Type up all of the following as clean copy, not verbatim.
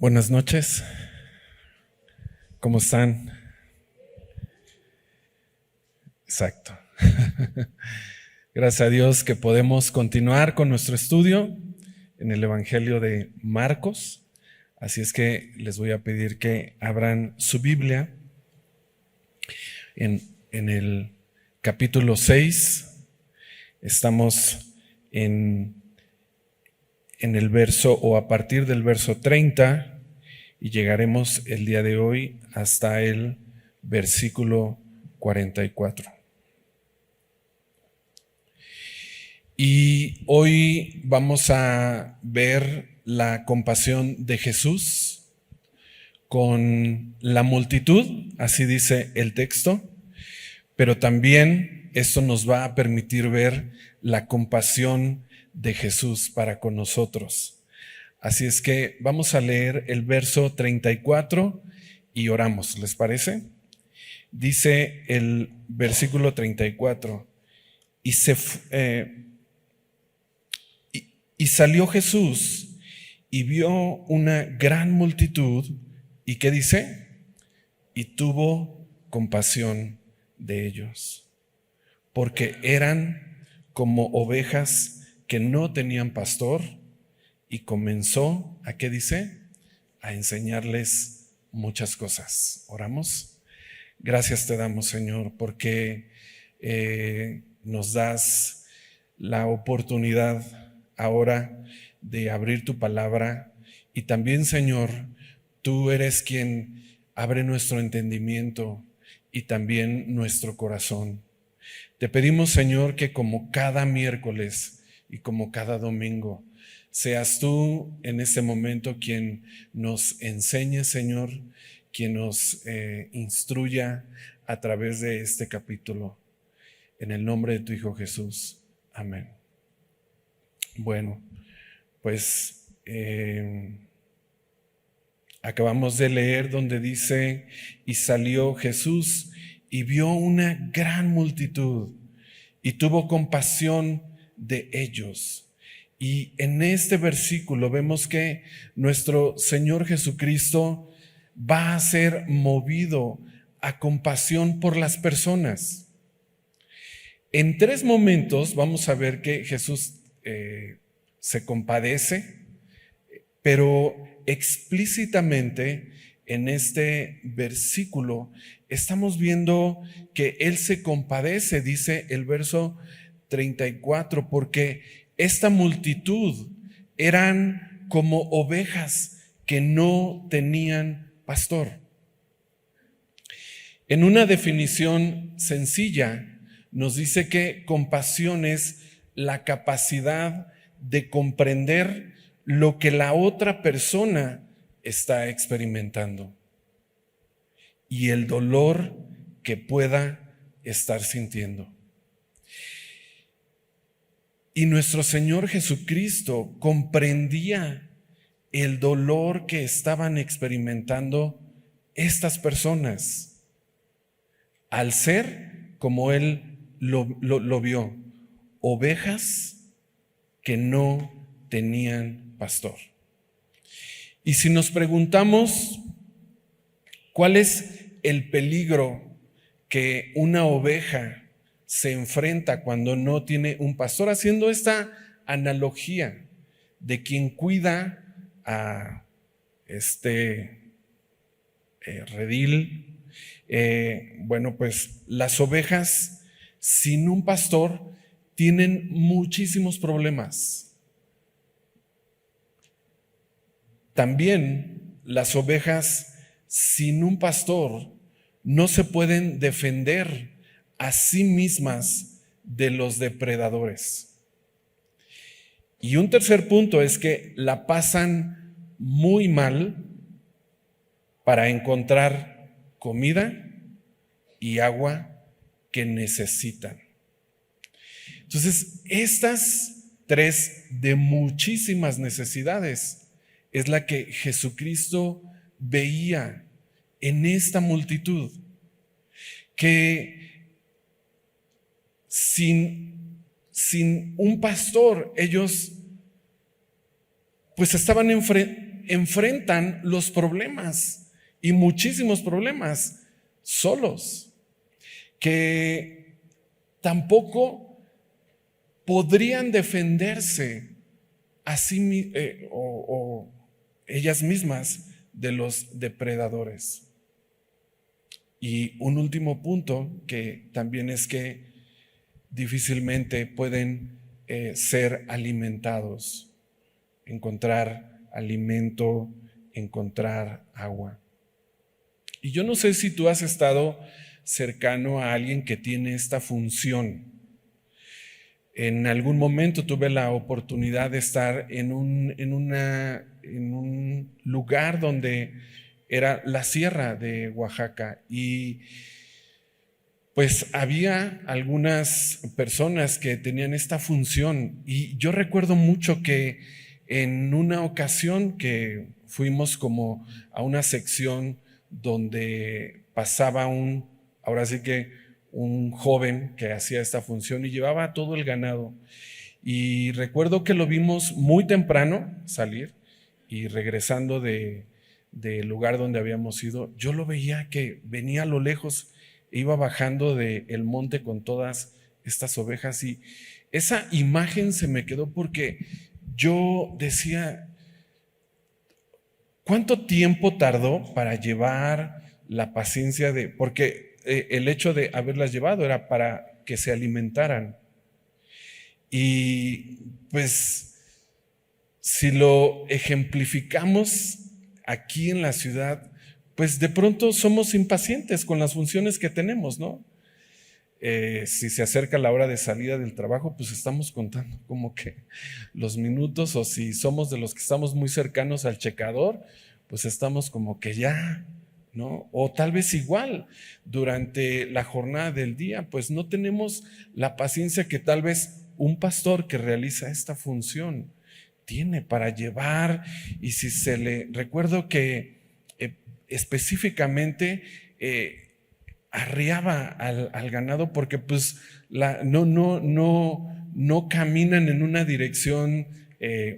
Buenas noches, ¿cómo están? Exacto. Gracias a Dios que podemos continuar con nuestro estudio en el Evangelio de Marcos. Así es que les voy a pedir que abran su Biblia en el capítulo 6. Estamos en el verso o a partir del verso 30 y llegaremos el día de hoy hasta el versículo 44. Y hoy vamos a ver la compasión de Jesús con la multitud, así dice el texto, pero también esto nos va a permitir ver la compasión de Jesús para con nosotros. Así es que vamos a leer el verso 34 y oramos, ¿les parece? Dice el versículo 34, y salió Jesús y vio una gran multitud, ¿y qué dice? Y tuvo compasión de ellos, porque eran como ovejas que no tenían pastor, y comenzó, ¿a qué dice? A enseñarles muchas cosas. ¿Oramos? Gracias te damos, Señor, porque nos das la oportunidad ahora de abrir tu palabra, y también, Señor, tú eres quien abre nuestro entendimiento y también nuestro corazón. Te pedimos, Señor, que como cada miércoles y como cada domingo, seas tú en este momento quien nos enseñe, Señor, quien nos instruya a través de este capítulo. En el nombre de tu Hijo Jesús. Amén. Bueno, pues acabamos de leer donde dice, y salió Jesús y vio una gran multitud y tuvo compasión de ellos. Y en este versículo vemos que nuestro Señor Jesucristo va a ser movido a compasión por las personas. En 3 momentos vamos a ver que Jesús se compadece, pero explícitamente en este versículo estamos viendo que Él se compadece, dice el verso 34, porque esta multitud eran como ovejas que no tenían pastor. En una definición sencilla, nos dice que compasión es la capacidad de comprender lo que la otra persona está experimentando y el dolor que pueda estar sintiendo. Y nuestro Señor Jesucristo comprendía el dolor que estaban experimentando estas personas, al ser, como Él lo vio, ovejas que no tenían pastor. Y si nos preguntamos cuál es el peligro que una oveja se enfrenta cuando no tiene un pastor, haciendo esta analogía de quien cuida a redil, bueno, pues las ovejas sin un pastor tienen muchísimos problemas. También las ovejas sin un pastor no se pueden defender a sí mismas de los depredadores. Y un tercer punto es que la pasan muy mal para encontrar comida y agua que necesitan. Entonces, estas 3 de muchísimas necesidades es la que Jesucristo veía en esta multitud, que sin un pastor ellos pues estaban enfrentan los problemas y muchísimos problemas solos, que tampoco podrían defenderse o ellas mismas de los depredadores. Y un último punto que también es que difícilmente pueden ser alimentados, encontrar alimento, encontrar agua. Y yo no sé si tú has estado cercano a alguien que tiene esta función. En algún momento tuve la oportunidad de estar en un lugar donde era la sierra de Oaxaca y pues había algunas personas que tenían esta función y yo recuerdo mucho que en una ocasión que fuimos como a una sección donde pasaba ahora sí que un joven que hacía esta función y llevaba todo el ganado. Y recuerdo que lo vimos muy temprano salir y regresando del lugar donde habíamos ido, yo lo veía que venía a lo lejos, iba bajando del monte con todas estas ovejas y esa imagen se me quedó porque yo decía, ¿cuánto tiempo tardó para llevar la paciencia porque el hecho de haberlas llevado era para que se alimentaran? Y pues si lo ejemplificamos aquí en la ciudad, pues de pronto somos impacientes con las funciones que tenemos, ¿no? Si se acerca la hora de salida del trabajo, pues estamos contando como que los minutos, o si somos de los que estamos muy cercanos al checador, pues estamos como que ya, ¿no? O tal vez igual durante la jornada del día, pues no tenemos la paciencia que tal vez un pastor que realiza esta función tiene para llevar. Y si recuerdo que específicamente arriaba al ganado porque pues no caminan en una dirección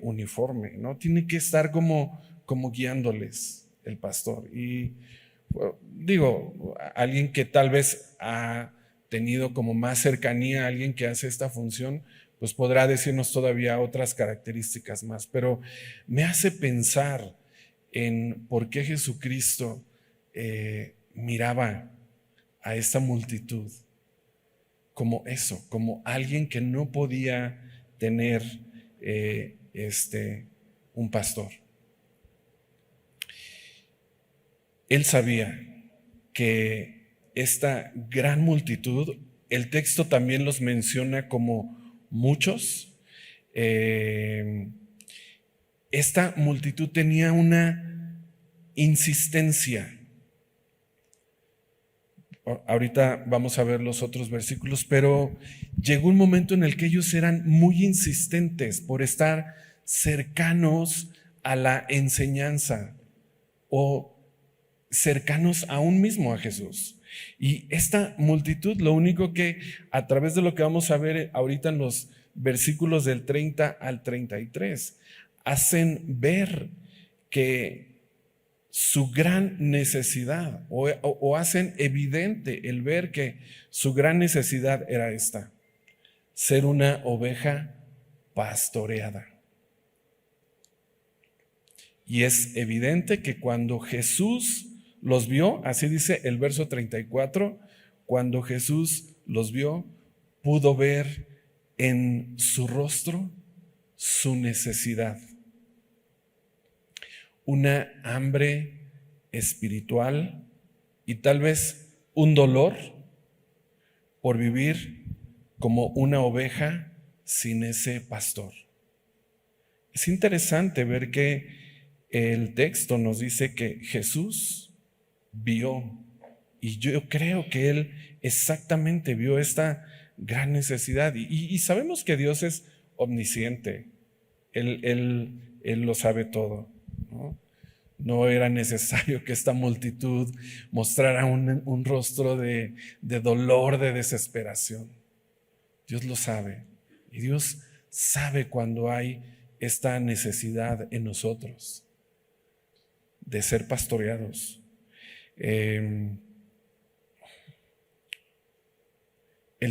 uniforme, ¿no? Tiene que estar como guiándoles el pastor. Y digo, alguien que tal vez ha tenido como más cercanía a alguien que hace esta función, pues podrá decirnos todavía otras características más, pero me hace pensar en por qué Jesucristo miraba a esta multitud como eso, como alguien que no podía tener un pastor. Él sabía que esta gran multitud, el texto también los menciona como muchos. Esta multitud tenía una insistencia. Ahorita vamos a ver los otros versículos, pero llegó un momento en el que ellos eran muy insistentes por estar cercanos a la enseñanza o cercanos aún mismo a Jesús. Y esta multitud, lo único que a través de lo que vamos a ver ahorita en los versículos del 30 al 33, hacen ver que su gran necesidad o hacen evidente el ver que su gran necesidad era esta: ser una oveja pastoreada. Y es evidente que cuando Jesús los vio, así dice el verso 34, cuando Jesús los vio, pudo ver en su rostro su necesidad. Una hambre espiritual y tal vez un dolor por vivir como una oveja sin ese pastor. Es interesante ver que el texto nos dice que Jesús vio, y yo creo que Él exactamente vio esta gran necesidad. Y sabemos que Dios es omnisciente, Él lo sabe todo, ¿no? No era necesario que esta multitud mostrara un rostro de dolor, de desesperación. Dios lo sabe, y Dios sabe cuando hay esta necesidad en nosotros. de ser pastoreados. El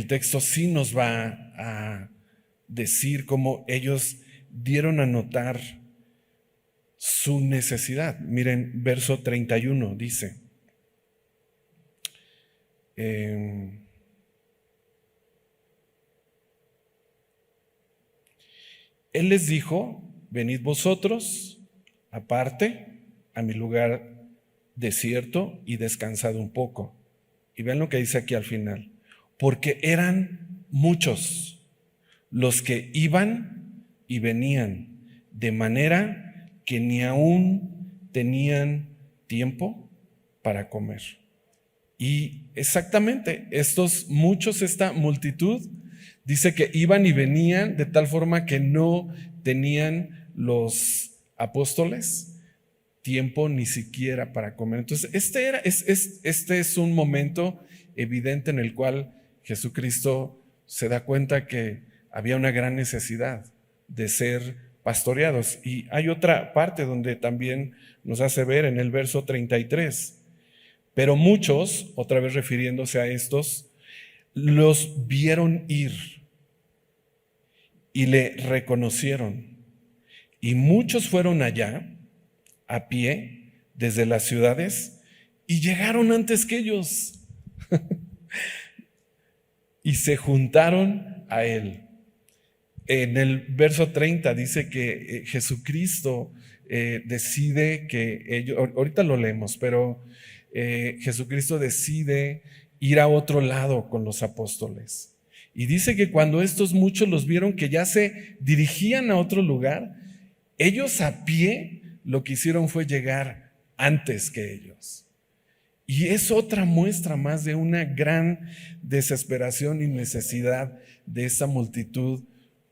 texto sí nos va a decir cómo ellos dieron a notar su necesidad. Miren, verso 31 dice, Él les dijo, venid vosotros aparte a mi lugar desierto y descansad un poco. Y vean lo que dice aquí al final. Porque eran muchos los que iban y venían, de manera que ni aún tenían tiempo para comer. Y exactamente, estos muchos, esta multitud, dice que iban y venían de tal forma que no tenían los apóstoles tiempo ni siquiera para comer. Entonces, este es un momento evidente en el cual Jesucristo se da cuenta que había una gran necesidad de ser pastoreados. Y hay otra parte donde también nos hace ver en el verso 33. Pero muchos, otra vez refiriéndose a estos, los vieron ir y le reconocieron. Y muchos fueron allá a pie desde las ciudades y llegaron antes que ellos y se juntaron a él. En el verso 30 dice que Jesucristo decide que ellos, ahorita lo leemos, pero Jesucristo decide ir a otro lado con los apóstoles. Y dice que cuando estos muchos los vieron que ya se dirigían a otro lugar, ellos a pie lo que hicieron fue llegar antes que ellos. Y es otra muestra más de una gran desesperación y necesidad de esa multitud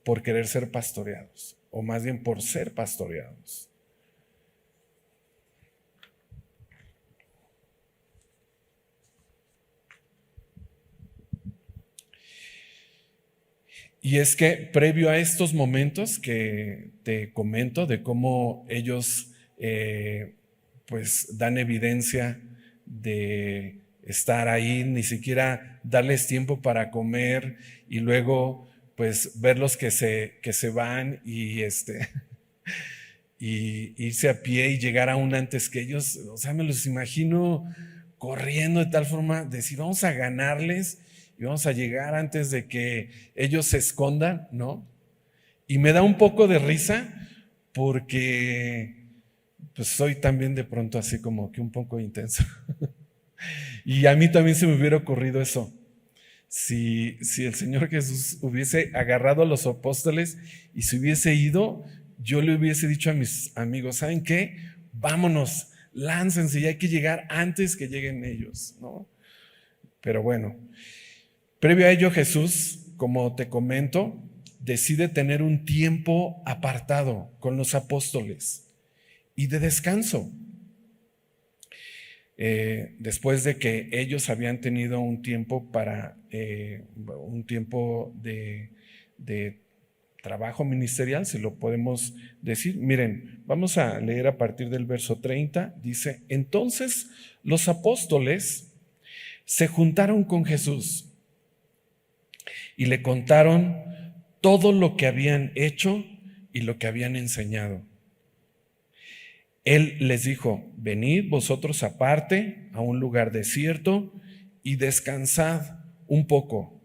por querer ser pastoreados, o más bien por ser pastoreados. Y es que previo a estos momentos que te comento de cómo ellos pues dan evidencia de estar ahí, ni siquiera darles tiempo para comer y luego pues verlos que se van y y irse a pie y llegar aún antes que ellos. O sea, me los imagino corriendo de tal forma, decir, vamos a ganarles y vamos a llegar antes de que ellos se escondan, ¿no? Y me da un poco de risa porque pues soy también de pronto así como que un poco intenso. Y a mí también se me hubiera ocurrido eso. Si el Señor Jesús hubiese agarrado a los apóstoles y se hubiese ido, yo le hubiese dicho a mis amigos, ¿saben qué? Vámonos, láncense, y hay que llegar antes que lleguen ellos, ¿no? Pero bueno, previo a ello Jesús, como te comento, decide tener un tiempo apartado con los apóstoles y de descanso. Después de que ellos habían tenido un tiempo de trabajo ministerial, si lo podemos decir. Miren, vamos a leer a partir del verso 30, dice, entonces los apóstoles se juntaron con Jesús y le contaron todo lo que habían hecho y lo que habían enseñado. Él les dijo, venid vosotros aparte a un lugar desierto y descansad un poco,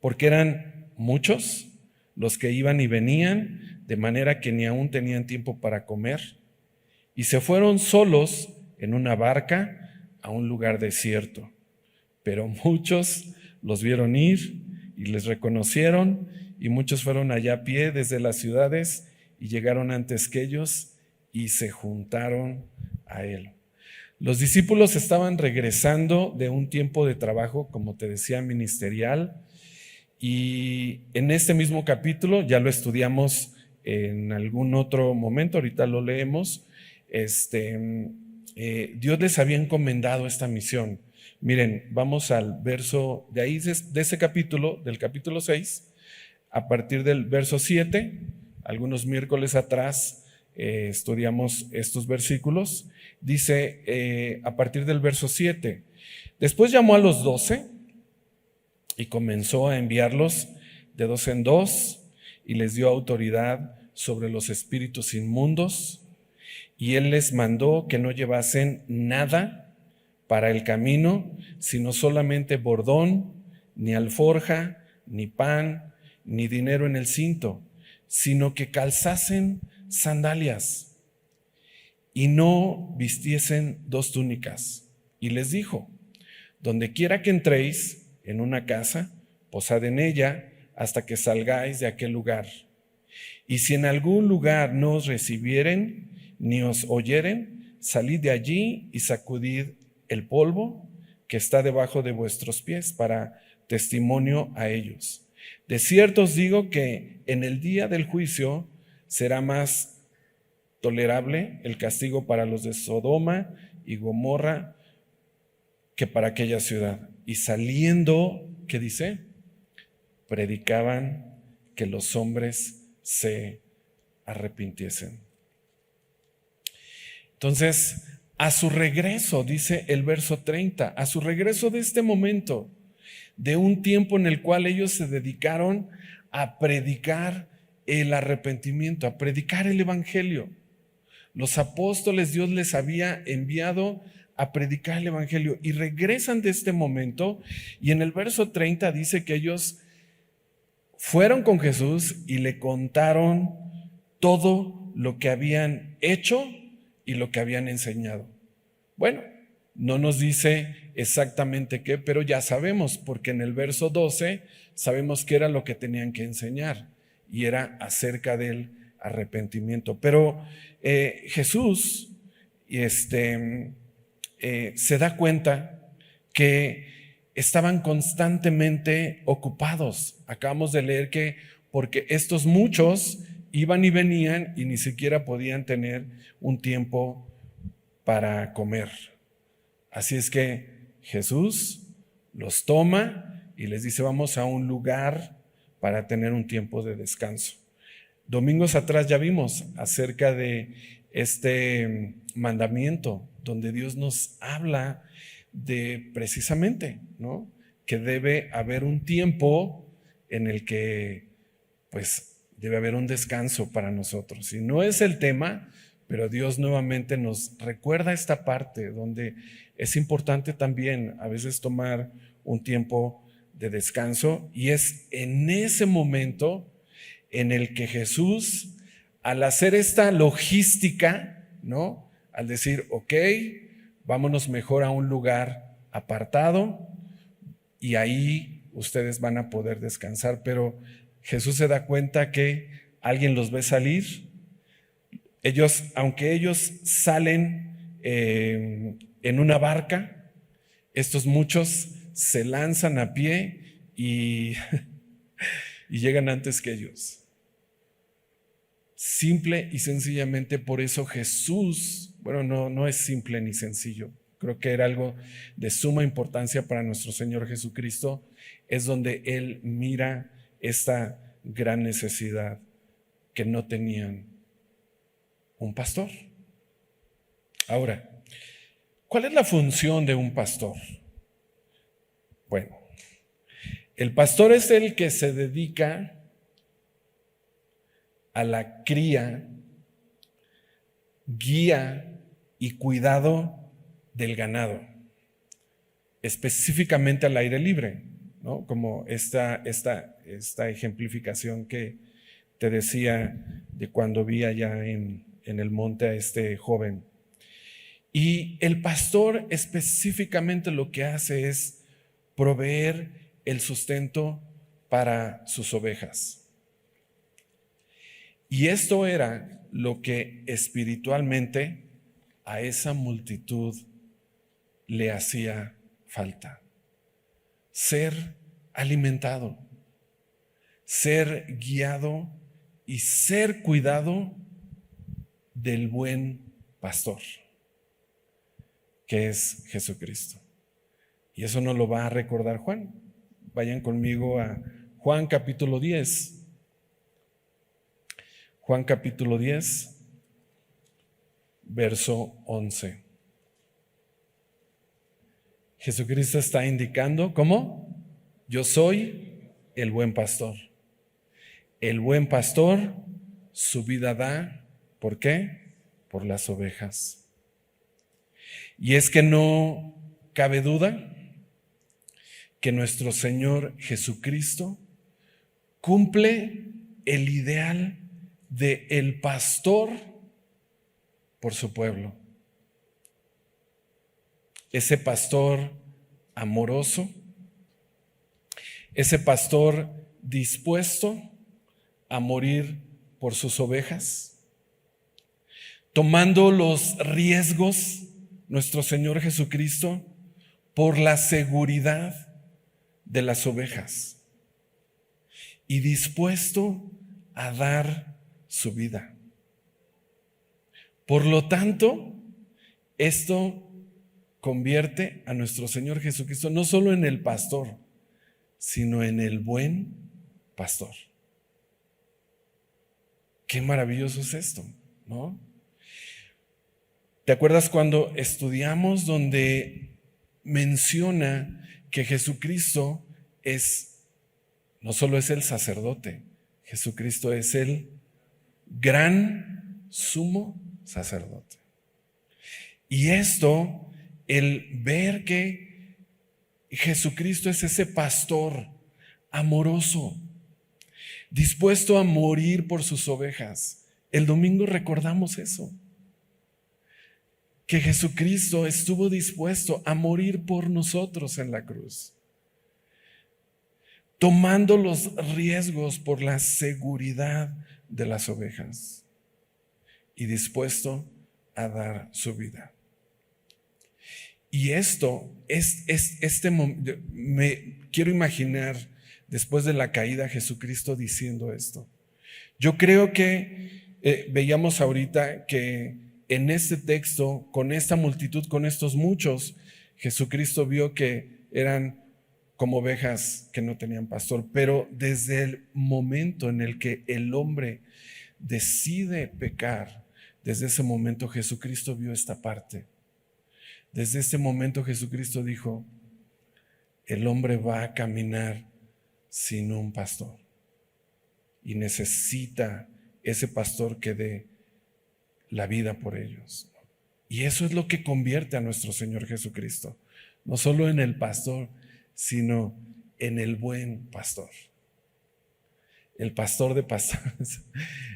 porque eran muchos los que iban y venían, de manera que ni aún tenían tiempo para comer. Y se fueron solos en una barca a un lugar desierto. Pero muchos los vieron ir y les reconocieron, y muchos fueron allá a pie desde las ciudades y llegaron antes que ellos y se juntaron a él. Los discípulos estaban regresando de un tiempo de trabajo, como te decía, ministerial, y en este mismo capítulo, ya lo estudiamos en algún otro momento, ahorita lo leemos, Dios les había encomendado esta misión. Miren, vamos al verso de ahí, de ese capítulo, del capítulo 6, a partir del verso 7, algunos miércoles atrás, estudiamos estos versículos. Dice a partir del verso 7, después llamó a los 12 y comenzó a enviarlos de dos en dos y les dio autoridad sobre los espíritus inmundos, y él les mandó que no llevasen nada para el camino, sino solamente bordón, ni alforja, ni pan, ni dinero en el cinto, sino que calzasen sandalias y no vistiesen dos túnicas. Y les dijo: donde quiera que entréis en una casa, posad en ella hasta que salgáis de aquel lugar. Y si en algún lugar no os recibieren ni os oyeren, salid de allí y sacudid el polvo que está debajo de vuestros pies para testimonio a ellos. De cierto os digo que en el día del juicio será más tolerable el castigo para los de Sodoma y Gomorra que para aquella ciudad. Y saliendo, ¿qué dice? Predicaban que los hombres se arrepintiesen. Entonces, a su regreso, dice el verso 30, a su regreso de este momento, de un tiempo en el cual ellos se dedicaron a predicar el arrepentimiento, a predicar el evangelio. Los apóstoles, Dios les había enviado a predicar el evangelio y regresan de este momento, y en el verso 30 dice que ellos fueron con Jesús y le contaron todo lo que habían hecho y lo que habían enseñado. Bueno, no nos dice exactamente qué, pero ya sabemos, porque en el verso 12 sabemos qué era lo que tenían que enseñar, y era acerca del arrepentimiento. Pero Jesús se da cuenta que estaban constantemente ocupados. Acabamos de leer que porque estos muchos iban y venían y ni siquiera podían tener un tiempo para comer. Así es que Jesús los toma y les dice: vamos a un lugar para tener un tiempo de descanso. Domingos atrás ya vimos acerca de este mandamiento donde Dios nos habla de precisamente, ¿no?, que debe haber un tiempo en el que pues debe haber un descanso para nosotros. Y no es el tema, pero Dios nuevamente nos recuerda esta parte donde es importante también a veces tomar un tiempo de descanso, y es en ese momento en el que Jesús, al hacer esta logística, ¿no?, al decir: ok, vámonos mejor a un lugar apartado y ahí ustedes van a poder descansar. Pero Jesús se da cuenta que alguien los ve salir. Aunque ellos salen en una barca, estos muchos se lanzan a pie y llegan antes que ellos. Simple y sencillamente por eso Jesús, bueno, no es simple ni sencillo, creo que era algo de suma importancia para nuestro Señor Jesucristo, es donde Él mira esta gran necesidad que no tenían un pastor. Ahora, ¿cuál es la función de un pastor? Bueno, el pastor es el que se dedica a la cría, guía y cuidado del ganado, específicamente al aire libre, ¿no?, como esta ejemplificación que te decía de cuando vi allá en el monte a este joven. Y el pastor específicamente lo que hace es proveer el sustento para sus ovejas. Y esto era lo que espiritualmente a esa multitud le hacía falta: ser alimentado, ser guiado y ser cuidado del buen pastor, que es Jesucristo. Y eso nos lo va a recordar Juan. Vayan conmigo a Juan capítulo 10. Juan capítulo 10. verso 11. Jesucristo está indicando, ¿cómo? Yo soy el buen pastor. El buen pastor su vida da, ¿por qué? Por las ovejas. Y es que no cabe duda que nuestro Señor Jesucristo cumple el ideal de el pastor por su pueblo. Ese pastor amoroso, ese pastor dispuesto a morir por sus ovejas, tomando los riesgos, nuestro Señor Jesucristo, por la seguridad de las ovejas y dispuesto a dar su vida. Por lo tanto, esto convierte a nuestro Señor Jesucristo no solo en el pastor, sino en el buen pastor. Qué maravilloso es esto, ¿no? ¿Te acuerdas cuando estudiamos donde menciona que Jesucristo no solo es el sacerdote, Jesucristo es el gran sumo sacerdote? Y esto, el ver que Jesucristo es ese pastor amoroso, dispuesto a morir por sus ovejas. El domingo recordamos eso, que Jesucristo estuvo dispuesto a morir por nosotros en la cruz, tomando los riesgos por la seguridad de las ovejas y dispuesto a dar su vida. Y esto me quiero imaginar después de la caída Jesucristo diciendo esto. Yo creo que veíamos ahorita que en este texto, con esta multitud, con estos muchos, Jesucristo vio que eran como ovejas que no tenían pastor, pero desde el momento en el que el hombre decide pecar, desde ese momento Jesucristo vio esta parte. Desde ese momento Jesucristo dijo, el hombre va a caminar sin un pastor y necesita ese pastor que dé la vida por ellos. Y eso es lo que convierte a nuestro Señor Jesucristo, no solo en el pastor, sino en el buen pastor. El pastor de pastores,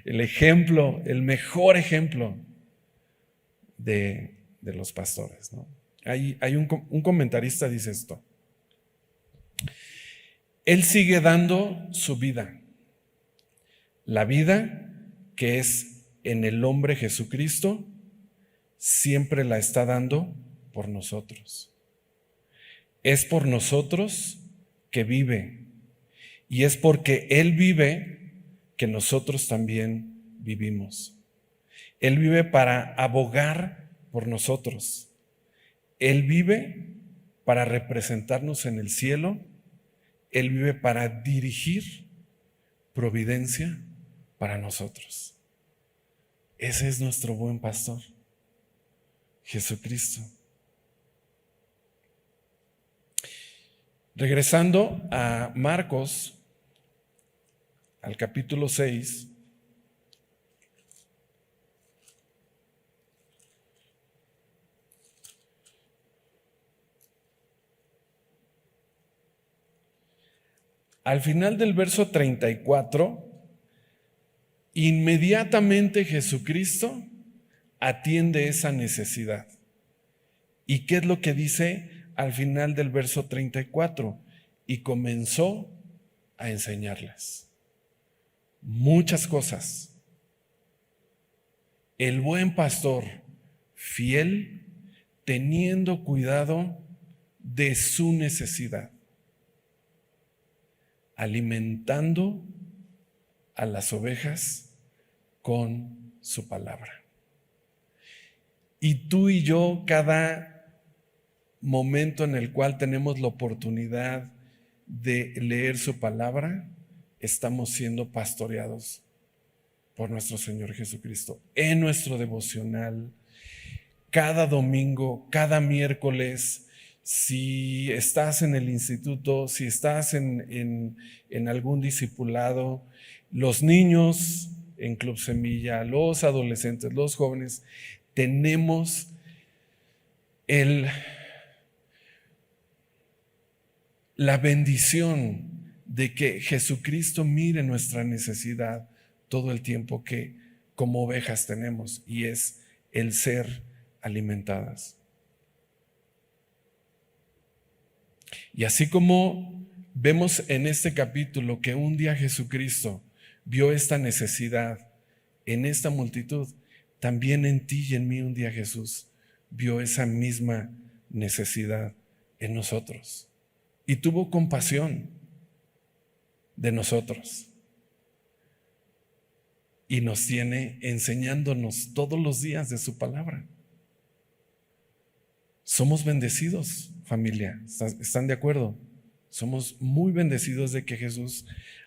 el ejemplo, el mejor ejemplo de los pastores, ¿no? Hay un comentarista dice esto: Él sigue dando su vida, la vida que es en el hombre Jesucristo, siempre la está dando por nosotros. Es por nosotros que vive, y es porque Él vive que nosotros también vivimos. Él vive para abogar por nosotros. Él vive para representarnos en el cielo. Él vive para dirigir providencia para nosotros. Ese es nuestro buen pastor, Jesucristo. Regresando a Marcos, al capítulo 6, al final del verso 34, inmediatamente Jesucristo atiende esa necesidad. ¿Y qué es lo que dice al final del verso 34? Y comenzó a enseñarles muchas cosas. El buen pastor, fiel, teniendo cuidado de su necesidad, alimentando a las ovejas con su palabra. Y tú y yo, cada momento en el cual tenemos la oportunidad de leer su palabra, estamos siendo pastoreados por nuestro Señor Jesucristo, en nuestro devocional, Cada domingo, cada miércoles, si estás en el instituto, si estás en algún discipulado, los niños en Club Semilla, los adolescentes, los jóvenes, tenemos la bendición de que Jesucristo mire nuestra necesidad todo el tiempo que como ovejas tenemos, y es el ser alimentadas. Y así como vemos en este capítulo que un día Jesucristo vio esta necesidad en esta multitud, también en ti y en mí un día Jesús vio esa misma necesidad en nosotros y tuvo compasión de nosotros. Y nos tiene enseñándonos todos los días de su palabra. Somos bendecidos, familia. ¿Están de acuerdo? Somos muy bendecidos de que Jesús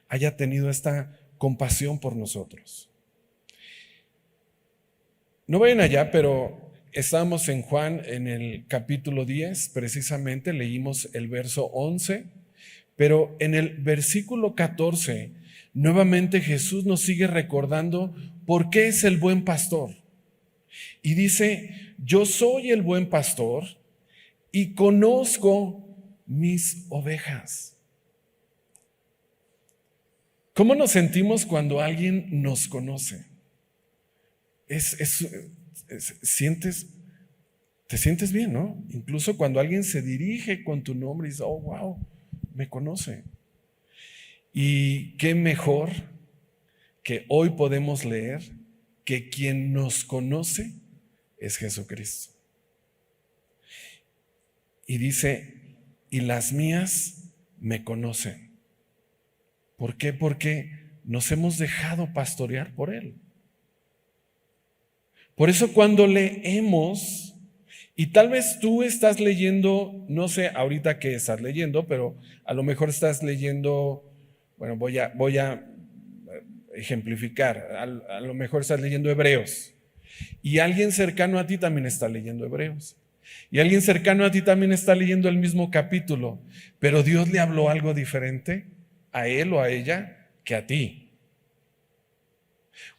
haya tenido esta compasión por nosotros. No vayan allá, pero estábamos en Juan en el capítulo 10, precisamente leímos el verso 11, pero en el versículo 14, nuevamente Jesús nos sigue recordando por qué es el buen pastor. Y dice, yo soy el buen pastor y conozco mis ovejas. ¿Cómo nos sentimos cuando alguien nos conoce? Te sientes bien, ¿no? Incluso cuando alguien se dirige con tu nombre y dice, oh, wow, me conoce. Y qué mejor que hoy podemos leer que quien nos conoce es Jesucristo. Y dice, y las mías me conocen. ¿Por qué? Porque nos hemos dejado pastorear por Él. Por eso cuando leemos, y tal vez tú estás leyendo, no sé ahorita qué estás leyendo, pero a lo mejor estás leyendo, bueno, voy a ejemplificar, a lo mejor estás leyendo Hebreos, y alguien cercano a ti también está leyendo Hebreos, y alguien cercano a ti también está leyendo el mismo capítulo, pero Dios le habló algo diferente a él o a ella que a ti.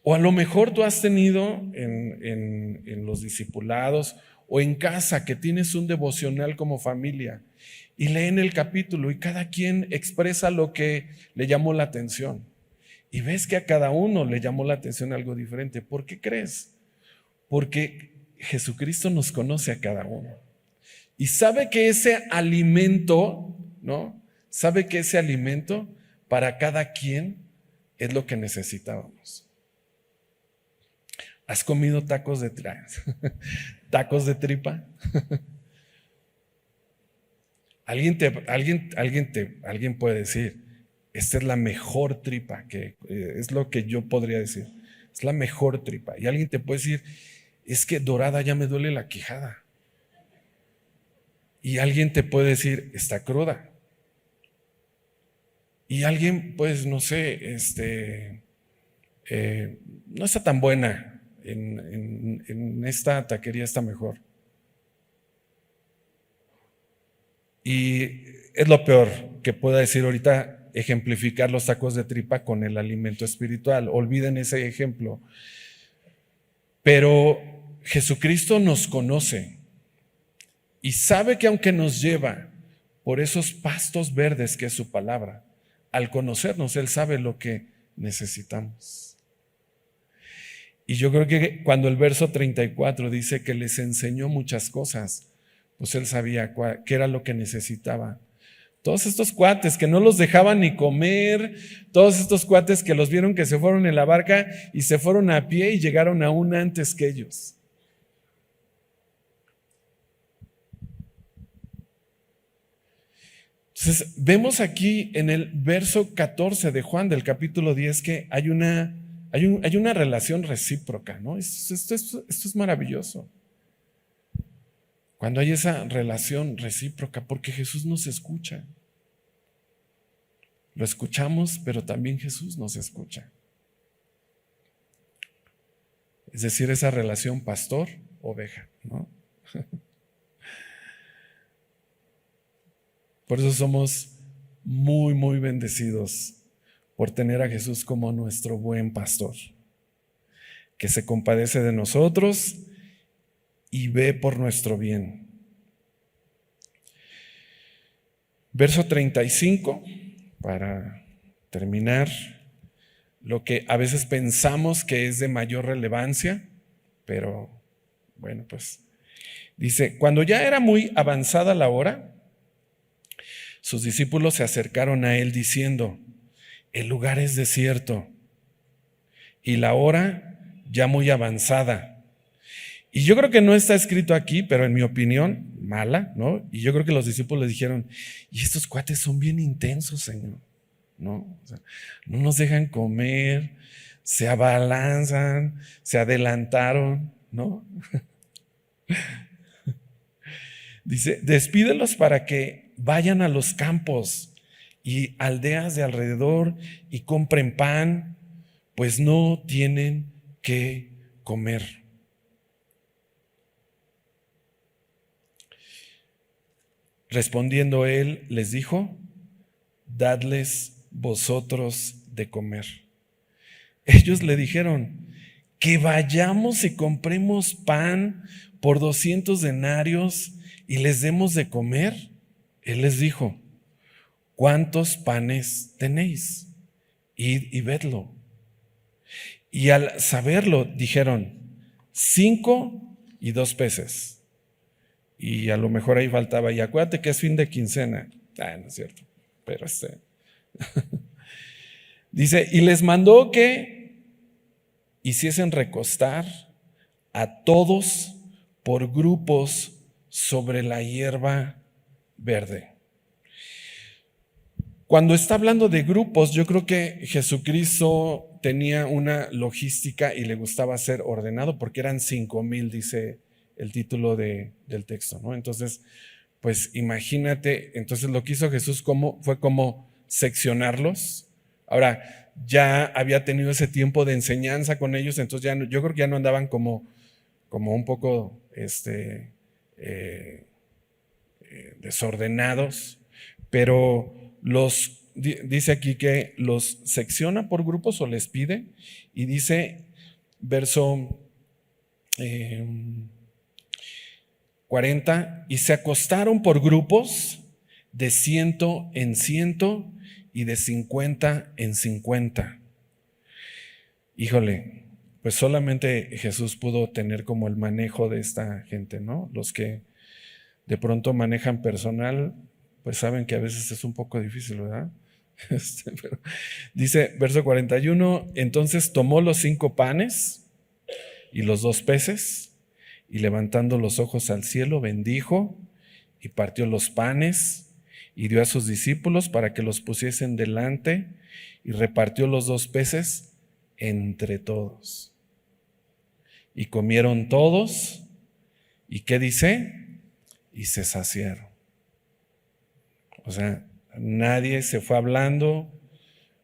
O a lo mejor tú has tenido en los discipulados o en casa que tienes un devocional como familia y leen el capítulo y cada quien expresa lo que le llamó la atención. Y ves que a cada uno le llamó la atención algo diferente. ¿Por qué crees? Porque Jesucristo nos conoce a cada uno. Y sabe que ese alimento, ¿no? Sabe que ese alimento para cada quien es lo que necesitábamos. ¿Has comido tacos de tripa? Alguien puede decir, esta es la mejor tripa, que es lo que yo podría decir. Es la mejor tripa. Y alguien te puede decir, es que dorada ya me duele la quijada. Y alguien te puede decir, está cruda. Y alguien, pues, no sé, no está tan buena. En esta taquería está mejor. Y es lo peor que pueda decir ahorita, ejemplificar los tacos de tripa con el alimento espiritual. Olviden ese ejemplo. Pero Jesucristo nos conoce y sabe que aunque nos lleva por esos pastos verdes que es su palabra, al conocernos, Él sabe lo que necesitamos. Y yo creo que cuando el verso 34 dice que les enseñó muchas cosas, pues Él sabía qué era lo que necesitaba. Todos estos cuates que no los dejaban ni comer, todos estos cuates que los vieron que se fueron en la barca y se fueron a pie y llegaron aún antes que ellos. Entonces, vemos aquí en el verso 14 de Juan del capítulo 10 que hay una relación recíproca, ¿no? Esto es maravilloso. Cuando hay esa relación recíproca, porque Jesús nos escucha. Lo escuchamos, pero también Jesús nos escucha. Es decir, esa relación pastor oveja, ¿no? Por eso somos muy, muy bendecidos por tener a Jesús como nuestro buen pastor, que se compadece de nosotros y ve por nuestro bien. Verso 35, para terminar, lo que a veces pensamos que es de mayor relevancia, pero bueno, pues dice, cuando ya era muy avanzada la hora, sus discípulos se acercaron a él diciendo, el lugar es desierto y la hora ya muy avanzada. Y yo creo que no está escrito aquí, pero en mi opinión, mala, ¿no? Y yo creo que los discípulos le dijeron, y estos cuates son bien intensos, Señor, ¿no? O sea, no nos dejan comer, se abalanzan, se adelantaron, ¿no? Dice, despídelos para que vayan a los campos y aldeas de alrededor y compren pan, pues no tienen que comer. Respondiendo él, les dijo, dadles vosotros de comer. Ellos le dijeron, que vayamos y compremos pan por 200 denarios y les demos de comer. Él les dijo, ¿cuántos panes tenéis? Id y vedlo. Y al saberlo dijeron, 5 y 2 peces. Y a lo mejor ahí faltaba, y acuérdate que es fin de quincena. No es cierto, pero dice, y les mandó que hiciesen recostar a todos por grupos sobre la hierba verde. Cuando está hablando de grupos, yo creo que Jesucristo tenía una logística y le gustaba ser ordenado, porque eran 5,000, dice el título del texto, ¿no? Entonces, pues imagínate, entonces lo que hizo Jesús fue como seccionarlos. Ahora, ya había tenido ese tiempo de enseñanza con ellos, entonces yo creo que ya no andaban como un poco desordenados, pero dice aquí que los secciona por grupos o les pide, y dice, verso 40, y se acostaron por grupos de 100 en 100 y de 50 en 50. Híjole, pues solamente Jesús pudo tener como el manejo de esta gente, ¿no? Los que de pronto manejan personal, pues saben que a veces es un poco difícil, ¿verdad? Pero dice, verso 41, entonces tomó los 5 panes y los 2 peces, y levantando los ojos al cielo, bendijo y partió los panes y dio a sus discípulos para que los pusiesen delante, y repartió los 2 peces entre todos. Y comieron todos, ¿y qué dice? Y se saciaron. O sea, nadie se fue hablando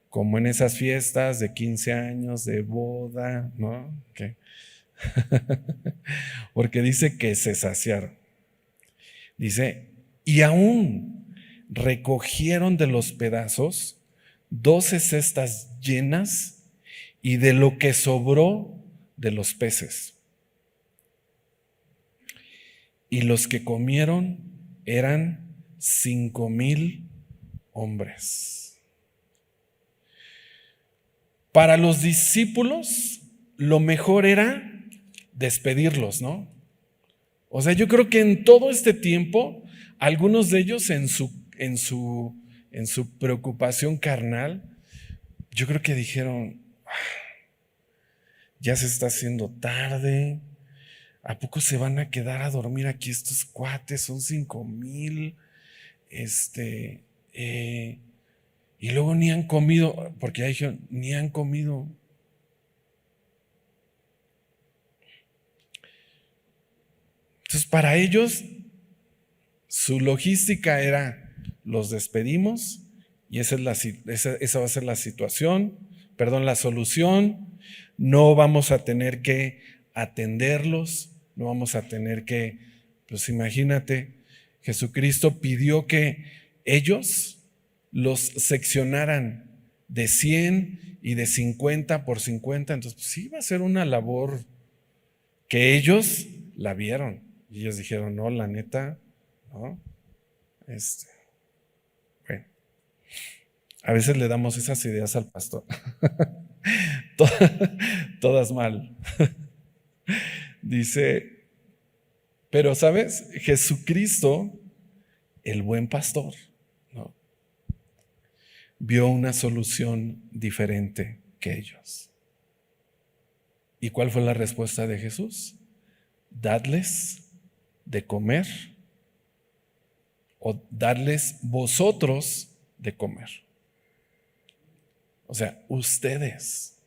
como en esas fiestas de 15 años, de boda, ¿no? Porque dice que se saciaron. Dice, y aún recogieron de los pedazos 12 cestas llenas y de lo que sobró de los peces. Y los que comieron eran 5,000 hombres. Para los discípulos, lo mejor era despedirlos, ¿no? O sea, yo creo que en todo este tiempo, algunos de ellos en su preocupación carnal, yo creo que dijeron, ya se está haciendo tarde, ¿a poco se van a quedar a dormir aquí estos cuates? Son 5,000, y luego ni han comido, porque ya dijeron, ni han comido. Entonces, para ellos, su logística era, los despedimos y esa va a ser la solución. No vamos a tener que atenderlos, no vamos a tener que, pues imagínate, Jesucristo pidió que ellos los seccionaran de 100 y de 50 por 50, entonces pues sí va a ser una labor que ellos la vieron y ellos dijeron, no, la neta, no, bueno, a veces le damos esas ideas al pastor, todas mal. Dice, pero ¿sabes? Jesucristo, el buen pastor, ¿no?, vio una solución diferente que ellos. ¿Y cuál fue la respuesta de Jesús? Dadles de comer o darles vosotros de comer. O sea, ustedes.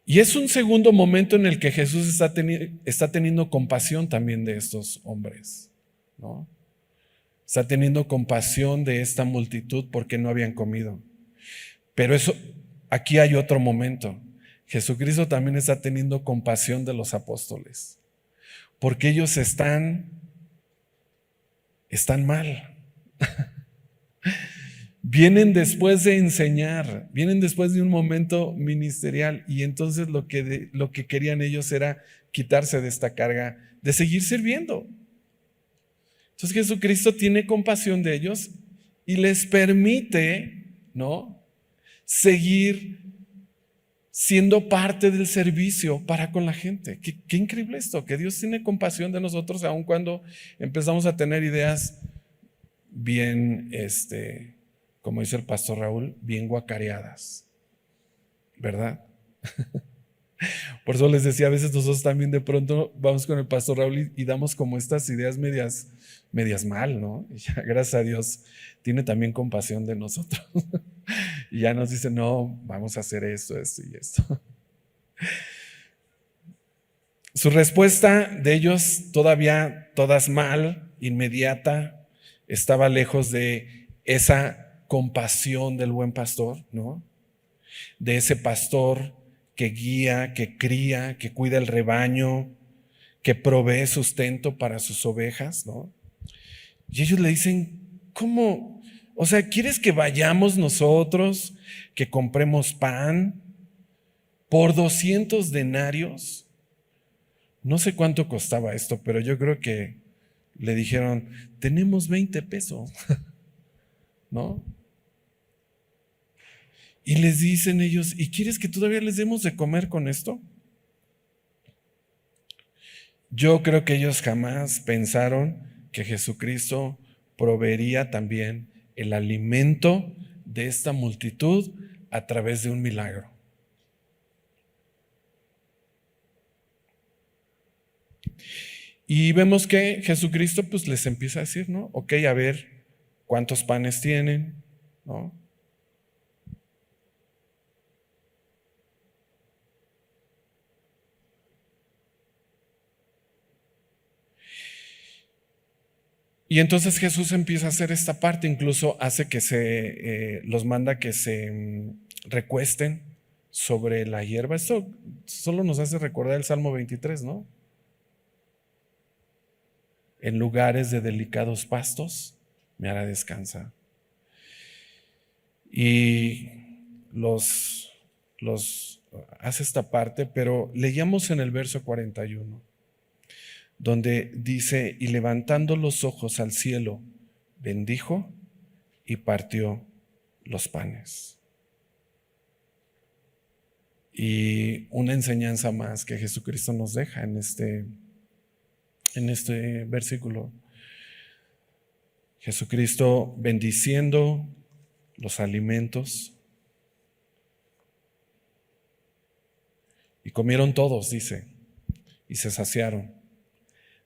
Y es un segundo momento en el que Jesús está teniendo compasión también de estos hombres, ¿no? Está teniendo compasión de esta multitud porque no habían comido. Pero eso, aquí hay otro momento. Jesucristo también está teniendo compasión de los apóstoles, porque ellos están mal. Vienen después de enseñar, vienen después de un momento ministerial y entonces lo que querían ellos era quitarse de esta carga de seguir sirviendo. Entonces Jesucristo tiene compasión de ellos y les permite, ¿no?, seguir siendo parte del servicio para con la gente. Qué increíble esto, que Dios tiene compasión de nosotros aun cuando empezamos a tener ideas bien, como dice el pastor Raúl, bien guacareadas, ¿verdad? Por eso les decía, a veces nosotros también de pronto vamos con el pastor Raúl y damos como estas ideas medias mal, ¿no? Y ya, gracias a Dios, tiene también compasión de nosotros. Y ya nos dice, no, vamos a hacer esto y esto. Su respuesta de ellos, todavía todas mal, inmediata, estaba lejos de esa compasión del buen pastor, ¿no? De ese pastor que guía, que cría, que cuida el rebaño, que provee sustento para sus ovejas, ¿no? Y ellos le dicen, ¿cómo? O sea, ¿quieres que vayamos nosotros, que compremos pan por 200 denarios? No sé cuánto costaba esto, pero yo creo que le dijeron, tenemos 20 pesos, ¿no? Y les dicen ellos, ¿y quieres que todavía les demos de comer con esto? Yo creo que ellos jamás pensaron que Jesucristo proveería también el alimento de esta multitud a través de un milagro. Y vemos que Jesucristo pues les empieza a decir, ¿no? Ok, a ver, ¿cuántos panes tienen? ¿No? Y entonces Jesús empieza a hacer esta parte, incluso hace que los manda que se recuesten sobre la hierba. Esto solo nos hace recordar el Salmo 23, ¿no? En lugares de delicados pastos me hará descansar. Y los hace esta parte, pero leíamos en el verso 41. Donde dice, y levantando los ojos al cielo, bendijo y partió los panes. Y una enseñanza más que Jesucristo nos deja en este versículo. Jesucristo bendiciendo los alimentos. Y comieron todos, dice, y se saciaron.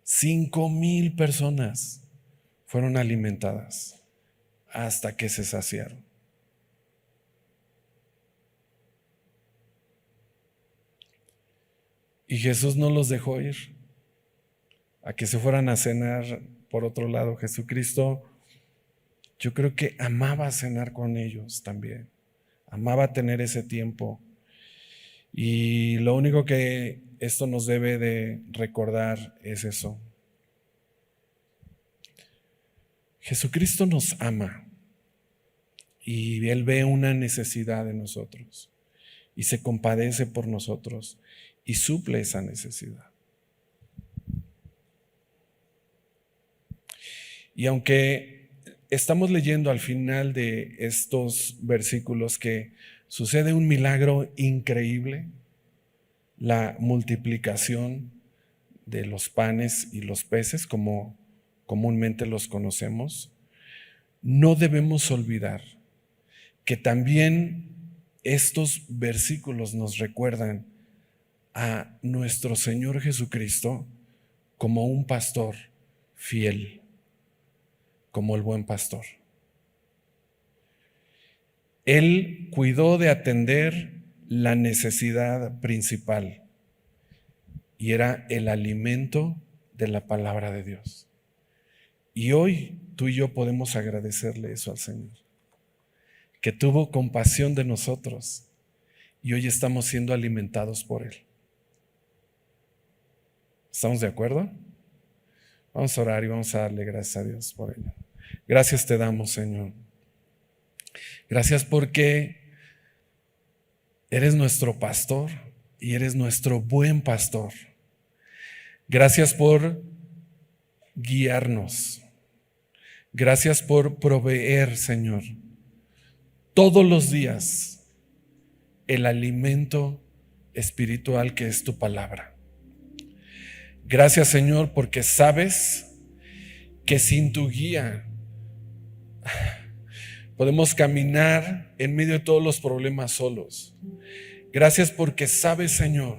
5,000 personas fueron alimentadas hasta que se saciaron. Y Jesús no los dejó ir a que se fueran a cenar por otro lado. Jesucristo, yo creo que amaba cenar con ellos también, amaba tener ese tiempo. Y lo único que esto nos debe de recordar es eso. Jesucristo nos ama y Él ve una necesidad en nosotros y se compadece por nosotros y suple esa necesidad. Y aunque estamos leyendo al final de estos versículos que sucede un milagro increíble, la multiplicación de los panes y los peces, como comúnmente los conocemos, no debemos olvidar que también estos versículos nos recuerdan a nuestro Señor Jesucristo como un pastor fiel, como el buen pastor. Él cuidó de atender la necesidad principal y era el alimento de la palabra de Dios. Y hoy tú y yo podemos agradecerle eso al Señor, que tuvo compasión de nosotros y hoy estamos siendo alimentados por Él. ¿Estamos de acuerdo? Vamos a orar y vamos a darle gracias a Dios por ello. Gracias te damos, Señor. Gracias porque eres nuestro pastor y eres nuestro buen pastor. Gracias por guiarnos. Gracias por proveer, Señor, todos los días el alimento espiritual que es tu palabra. Gracias, Señor, porque sabes que sin tu guía podemos caminar en medio de todos los problemas solos. Gracias porque sabes, Señor,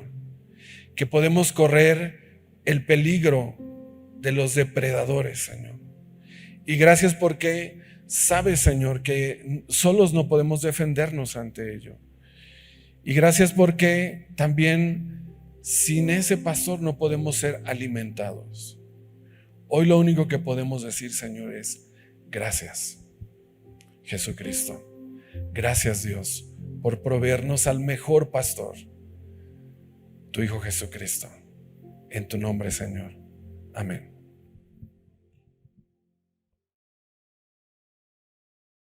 que podemos correr el peligro de los depredadores, Señor. Y gracias porque sabes, Señor, que solos no podemos defendernos ante ello. Y gracias porque también sin ese pastor no podemos ser alimentados. Hoy lo único que podemos decir, Señor, es gracias, Jesucristo. Gracias, Dios, por proveernos al mejor pastor, tu Hijo Jesucristo. En tu nombre, Señor. Amén.